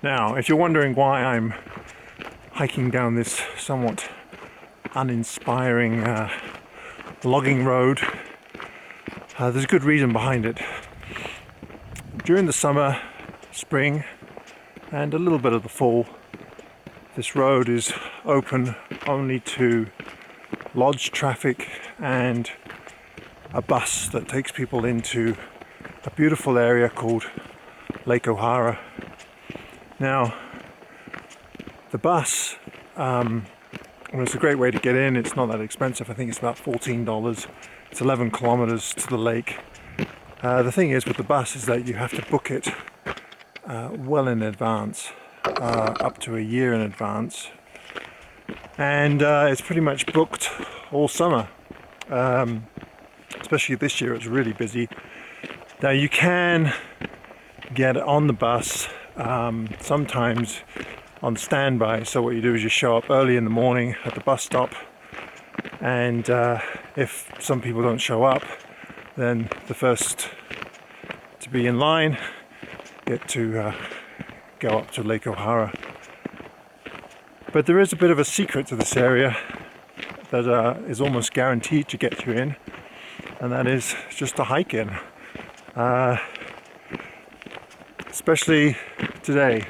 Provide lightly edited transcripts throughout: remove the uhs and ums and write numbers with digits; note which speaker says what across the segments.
Speaker 1: Now, if you're wondering why I'm hiking down this somewhat uninspiring logging road, there's a good reason behind it. During the summer, spring, and a little bit of the fall, this road is open only to lodge traffic and a bus that takes people into a beautiful area called Lake O'Hara. Now, the bus, it's a great way to get in. It's not that expensive. I think it's about $14. It's 11 kilometers to the lake. The thing is with the bus is that you have to book it well in advance, up to a year in advance. And it's pretty much booked all summer. Especially this year, it's really busy. Now you can get on the bus sometimes on standby. So what you do is you show up early in the morning at the bus stop, and if some people don't show up, then the first to be in line get to go up to Lake O'Hara. But there is a bit of a secret to this area that is almost guaranteed to get you in, and that is just to hike in. Especially today,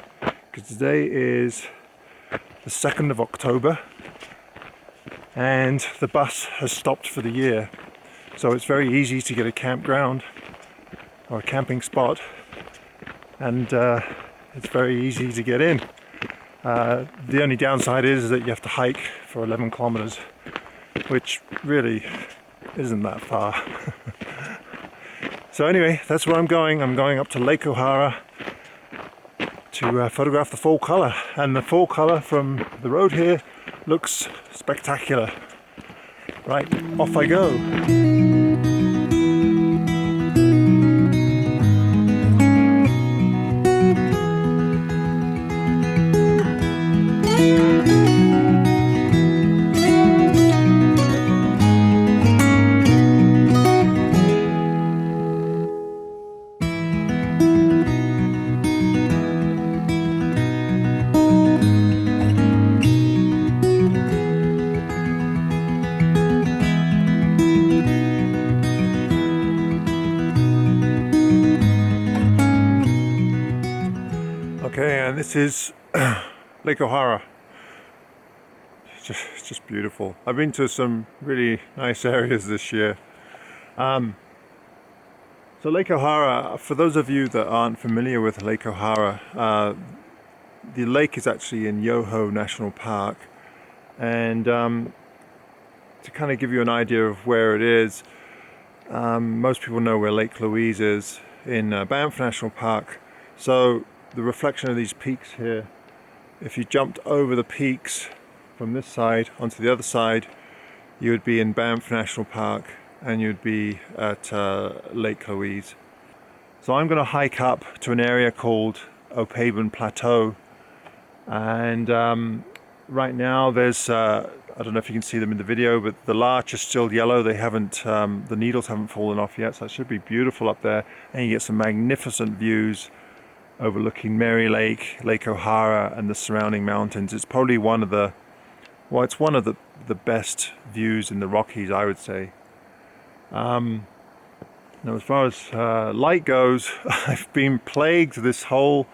Speaker 1: because today is the 2nd of October and the bus has stopped for the year. So it's very easy to get a campground or a camping spot, and it's very easy to get in. The only downside is that you have to hike for 11 kilometers, which really isn't that far. So anyway, that's where I'm going. I'm going up to Lake O'Hara to photograph the fall colour, and the fall colour from the road here looks spectacular. Right, off I go. Okay, and this is Lake O'Hara. It's just beautiful. I've been to some really nice areas this year. So Lake O'Hara, for those of you that aren't familiar with Lake O'Hara, the lake is actually in Yoho National Park, and to kind of give you an idea of where it is, most people know where Lake Louise is in Banff National Park. So the reflection of these peaks here, if you jumped over the peaks from this side onto the other side, you would be in Banff National Park and you'd be at Lake Louise. So I'm going to hike up to an area called Opaban Plateau, and right now there's I don't know if you can see them in the video, but the larch is still yellow. They haven't, the needles haven't fallen off yet, so it should be beautiful up there, and you get some magnificent views overlooking Mary Lake, Lake O'Hara, and the surrounding mountains. It's probably one of the, well, it's one of the best views in the Rockies, I would say. Now, as far as light goes, I've been plagued this whole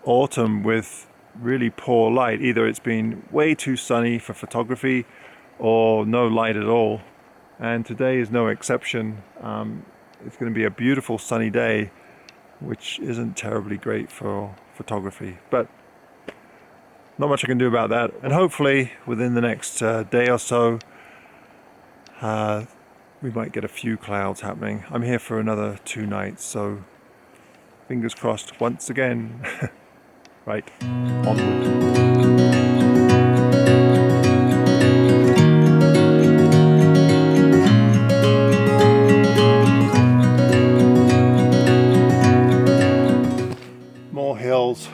Speaker 1: autumn with really poor light. Either it's been way too sunny for photography or no light at all. And today is no exception. It's going to be a beautiful sunny day, which isn't terribly great for photography, but not much I can do about that. And hopefully within the next day or so, we might get a few clouds happening. I'm here for another 2 nights, so fingers crossed once again. Right, onward. Hills.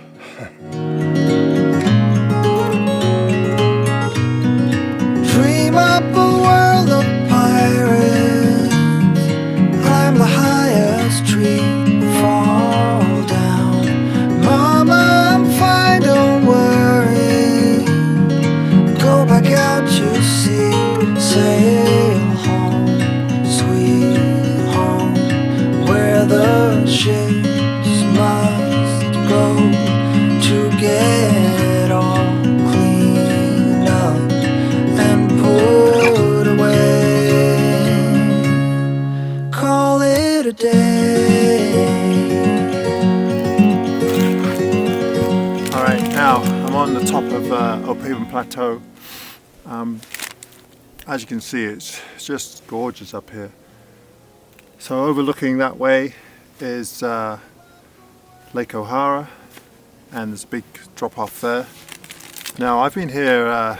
Speaker 2: Dream up a world of pirates, climb the highest tree, fall down. Mama, this must go to get all cleaned up and put away. Call it a day.
Speaker 1: Alright, now I'm on the top of Opavon Plateau. As you can see, it's just gorgeous up here. So overlooking that way is Lake O'Hara, and there's a big drop off there. Now I've been here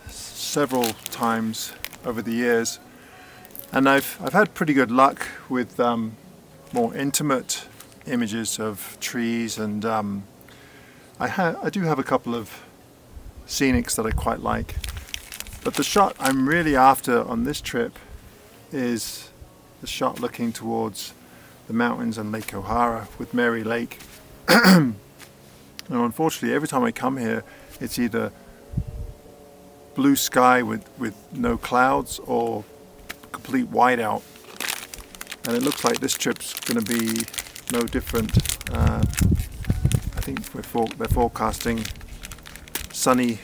Speaker 1: several times over the years, and I've had pretty good luck with more intimate images of trees, and I do have a couple of scenics that I quite like. But the shot I'm really after on this trip is the shot looking towards the mountains and Lake O'Hara with Mary Lake. Now unfortunately every time I come here it's either blue sky with no clouds or complete whiteout, and it looks like this trip's going to be no different. I think they're forecasting sunny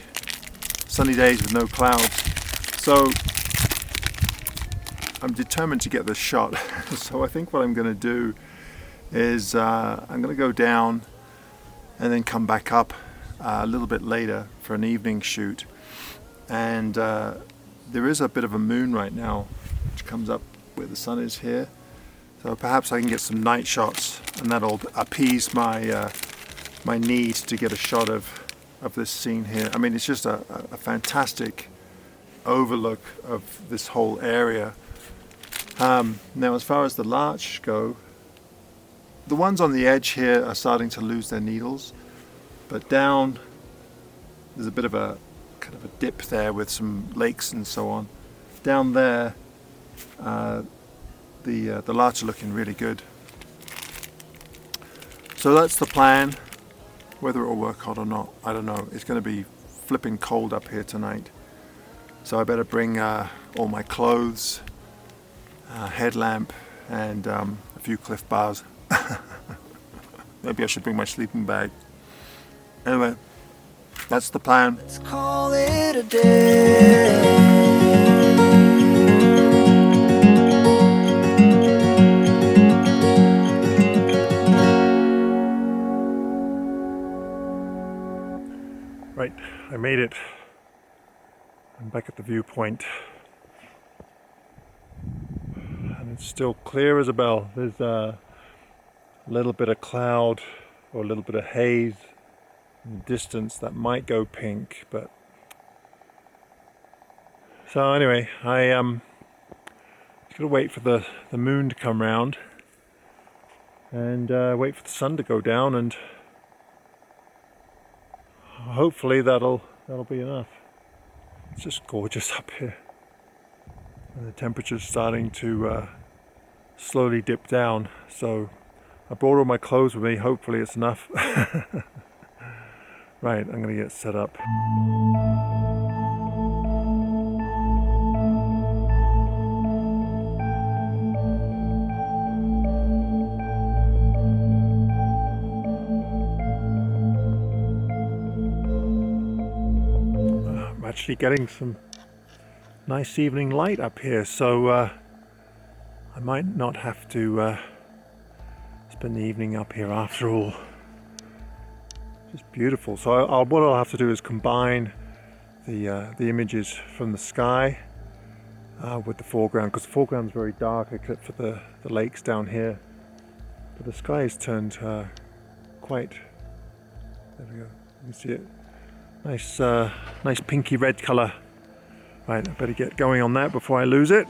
Speaker 1: days with no clouds, so I'm determined to get this shot. So I think what I'm going to do is I'm going to go down and then come back up a little bit later for an evening shoot, and there is a bit of a moon right now which comes up where the sun is here, so perhaps I can get some night shots, and that'll appease my my need to get a shot of this scene here. I mean, it's just a fantastic overlook of this whole area. Now as far as the larch go, the ones on the edge here are starting to lose their needles, but down there's a bit of a kind of a dip there with some lakes and so on. Down there the larch are looking really good. So that's the plan. Whether it will work out or not, I don't know. It's going to be flipping cold up here tonight, so I better bring all my clothes, headlamp, and a few Cliff Bars. Maybe I should bring my sleeping bag. Anyway, that's the plan.
Speaker 2: Let's call it a day.
Speaker 1: Right, I made it. I'm back at the viewpoint. And it's still clear as a bell. There's a little bit of cloud or a little bit of haze in the distance that might go pink, but so anyway, I just gotta wait for the moon to come round and wait for the sun to go down, and hopefully that'll be enough. It's just gorgeous up here, and the temperature's starting to slowly dip down, so I brought all my clothes with me. Hopefully it's enough. Right, I'm gonna get set up. I'm actually getting some nice evening light up here, so I might not have to spend the evening up here after all. Just beautiful. So what I'll have to do is combine the images from the sky with the foreground, because the foreground's very dark except for the lakes down here, but the sky has turned quite, there we go, you can see it, nice pinky red colour. Right, I better get going on that before I lose it.